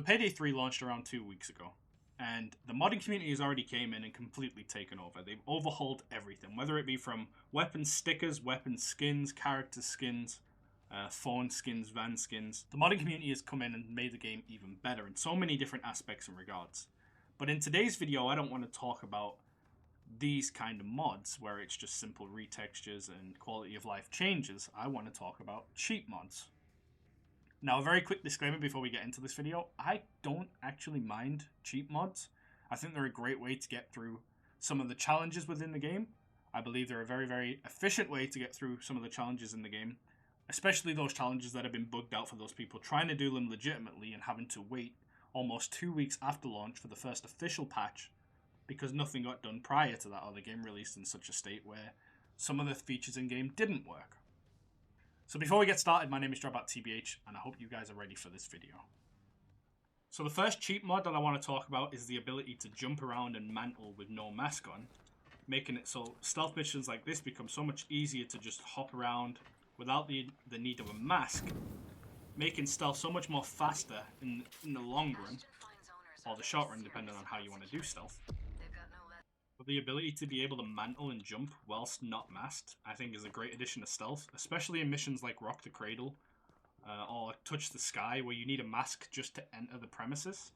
So Payday 3 launched around 2 weeks ago, and the modding community has already came in and completely taken over. They've overhauled everything, whether it be from weapon stickers, weapon skins, character skins, phone skins, van skins. The modding community has come in and made the game even better in so many different aspects and regards. But in today's video, I don't want to talk about these kind of mods where it's just simple retextures and quality of life changes. I want to talk about cheap mods. Now, a very quick disclaimer before we get into this video. I don't actually mind cheap mods. I think they're a great way to get through some of the challenges within the game. I believe they're a very, very efficient way to get through some of the challenges in the game, especially those challenges that have been bugged out for those people trying to do them legitimately and having to wait almost 2 weeks after launch for the first official patch because nothing got done prior to that, or the game released in such a state where some of the features in game didn't work. So before we get started, my name is DropOutTBH, and I hope you guys are ready for this video. So the first cheap mod that I want to talk about is the ability to jump around and mantle with no mask on, making it so stealth missions like this become so much easier to just hop around without the need of a mask, making stealth so much more faster in the long run, or the short run depending on how you want to do stealth. But the ability to be able to mantle and jump whilst not masked, I think is a great addition to stealth, especially in missions like Rock the Cradle or Touch the Sky, where you need a mask just to enter the premises.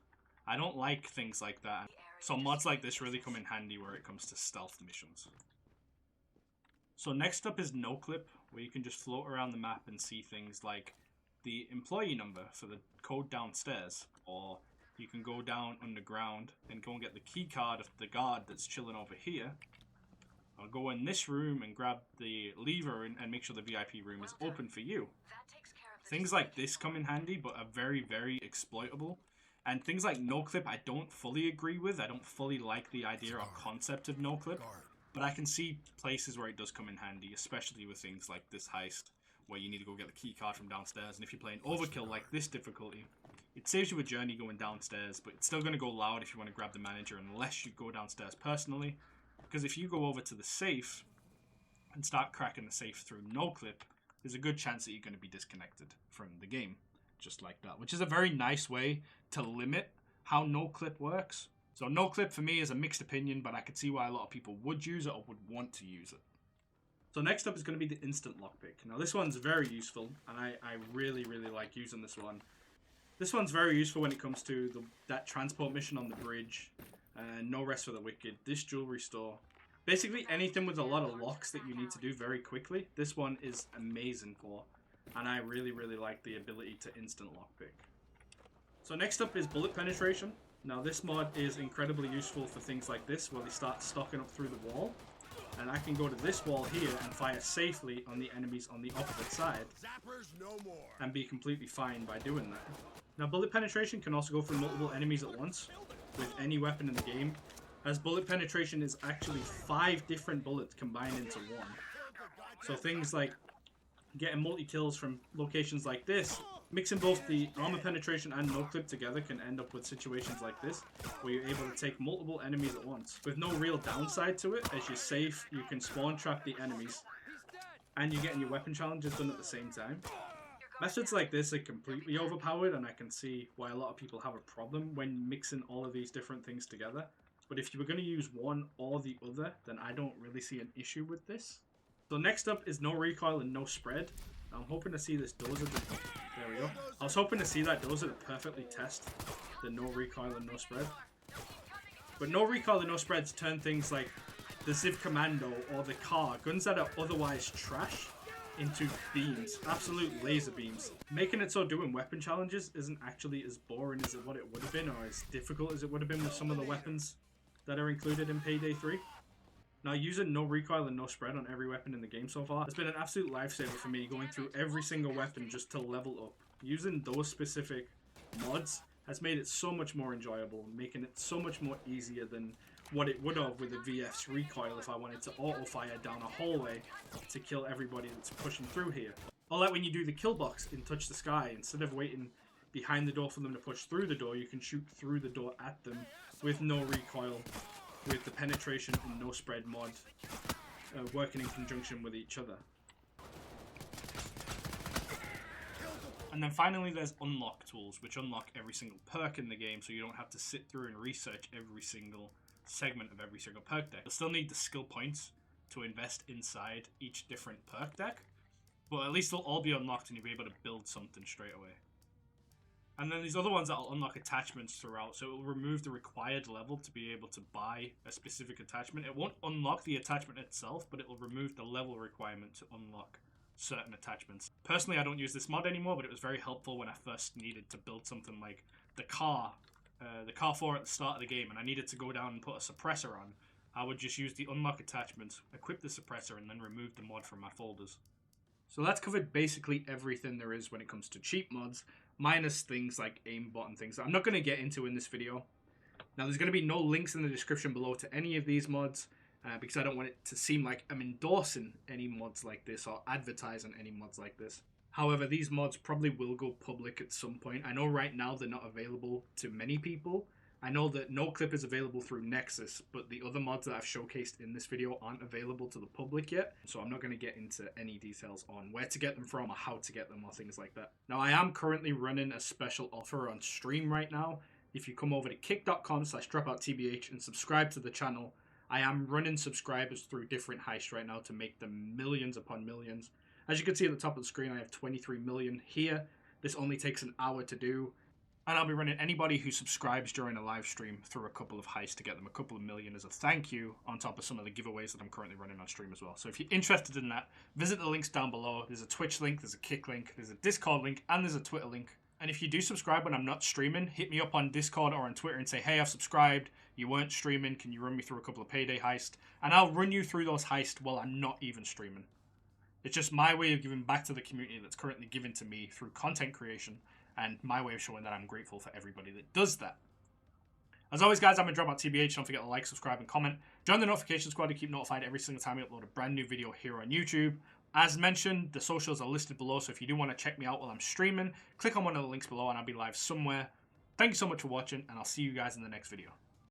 I don't like things like that, so mods like this really come in handy where it comes to stealth missions. So next up is NoClip, where you can just float around the map and see things like the employee number for the code downstairs, or you can go down underground and go and get the key card of the guard that's chilling over here. I'll go in this room and grab the lever and make sure the VIP room is open for you. Things like this come in handy, but are very, very exploitable. And things like NoClip I don't fully agree with. I don't fully like the idea or concept of NoClip. But I can see places where it does come in handy, especially with things like this heist, where you need to go get the key card from downstairs. And if you're playing Overkill like this difficulty, it saves you a journey going downstairs, but it's still going to go loud if you want to grab the manager unless you go downstairs personally. Because if you go over to the safe and start cracking the safe through NoClip, there's a good chance that you're going to be disconnected from the game, just like that. Which is a very nice way to limit how NoClip works. So NoClip for me is a mixed opinion, but I could see why a lot of people would use it or would want to use it. So next up is going to be the instant lockpick. Now this one's very useful, and I really, really like using this one. This one's very useful when it comes to that transport mission on the bridge, No Rest for the Wicked, this jewelry store. Basically anything with a lot of locks that you need to do very quickly, this one is amazing for. And I really, really like the ability to instant lockpick. So next up is bullet penetration. Now this mod is incredibly useful for things like this, where they start stocking up through the wall. And I can go to this wall here and fire safely on the enemies on the opposite side and be completely fine by doing that. Now bullet penetration can also go through multiple enemies at once with any weapon in the game, as bullet penetration is actually 5 different bullets combined into one. So things like getting multi-kills from locations like this, mixing both the armor penetration and NoClip together can end up with situations like this, where you're able to take multiple enemies at once, with no real downside to it. As you're safe, you can spawn trap the enemies, and you're getting your weapon challenges done at the same time. Methods like this are completely overpowered, and I can see why a lot of people have a problem when mixing all of these different things together. But if you were going to use one or the other, then I don't really see an issue with this. So next up is no recoil and no spread. I'm hoping to see this dozer. There we go. I was hoping to see that dozer to perfectly test the no recoil and no spread. But no recoil and no spreads turn things like the Ziv Commando or the car, guns that are otherwise trash, into beams, absolute laser beams, making it so doing weapon challenges isn't actually as boring as what it would have been, or as difficult as it would have been with some of the weapons that are included in Payday 3. Now, using no recoil and no spread on every weapon in the game so far has been an absolute lifesaver for me, going through every single weapon just to level up. Using those specific mods has made it so much more enjoyable, making it so much more easier than what it would have with the VF's recoil if I wanted to auto-fire down a hallway to kill everybody that's pushing through here. Or like when you do the kill box in Touch the Sky, instead of waiting behind the door for them to push through the door, you can shoot through the door at them with no recoil, with the penetration and no spread mod working in conjunction with each other. And then finally, there's unlock tools, which unlock every single perk in the game, so you don't have to sit through and research every single segment of every single perk deck. You'll still need the skill points to invest inside each different perk deck, but at least they'll all be unlocked and you'll be able to build something straight away. And then these other ones that will unlock attachments throughout, so it will remove the required level to be able to buy a specific attachment. It won't unlock the attachment itself, but it will remove the level requirement to unlock certain attachments. Personally, I don't use this mod anymore, but it was very helpful when I first needed to build something like the car 4 at the start of the game, and I needed to go down and put a suppressor on. I would just use the unlock attachment, equip the suppressor, and then remove the mod from my folders. So that's covered basically everything there is when it comes to cheap mods, minus things like aimbot and things that I'm not going to get into in this video. Now, there's going to be no links in the description below to any of these mods, because I don't want it to seem like I'm endorsing any mods like this or advertising any mods like this. However, these mods probably will go public at some point. I know right now they're not available to many people. I know that NoClip is available through Nexus, but the other mods that I've showcased in this video aren't available to the public yet, so I'm not going to get into any details on where to get them from or how to get them or things like that. Now, I am currently running a special offer on stream right now. If you come over to kick.com/dropouttbh and subscribe to the channel, I am running subscribers through different heists right now to make them millions upon millions. As you can see at the top of the screen, I have 23 million here. This only takes an hour to do. And I'll be running anybody who subscribes during a live stream through a couple of heists to get them a couple of million as a thank you, on top of some of the giveaways that I'm currently running on stream as well. So if you're interested in that, visit the links down below. There's a Twitch link, there's a Kick link, there's a Discord link, and there's a Twitter link. And if you do subscribe when I'm not streaming, hit me up on Discord or on Twitter and say, hey, I've subscribed, you weren't streaming, can you run me through a couple of Payday heists? And I'll run you through those heists while I'm not even streaming. It's just my way of giving back to the community that's currently given to me through content creation, and my way of showing that I'm grateful for everybody that does that. As always, guys, I'm DropOutTBH. Don't forget to like, subscribe, and comment. Join the notification squad to keep notified every single time I upload a brand new video here on YouTube. As mentioned, the socials are listed below, so if you do want to check me out while I'm streaming, click on one of the links below and I'll be live somewhere. Thank you so much for watching, and I'll see you guys in the next video.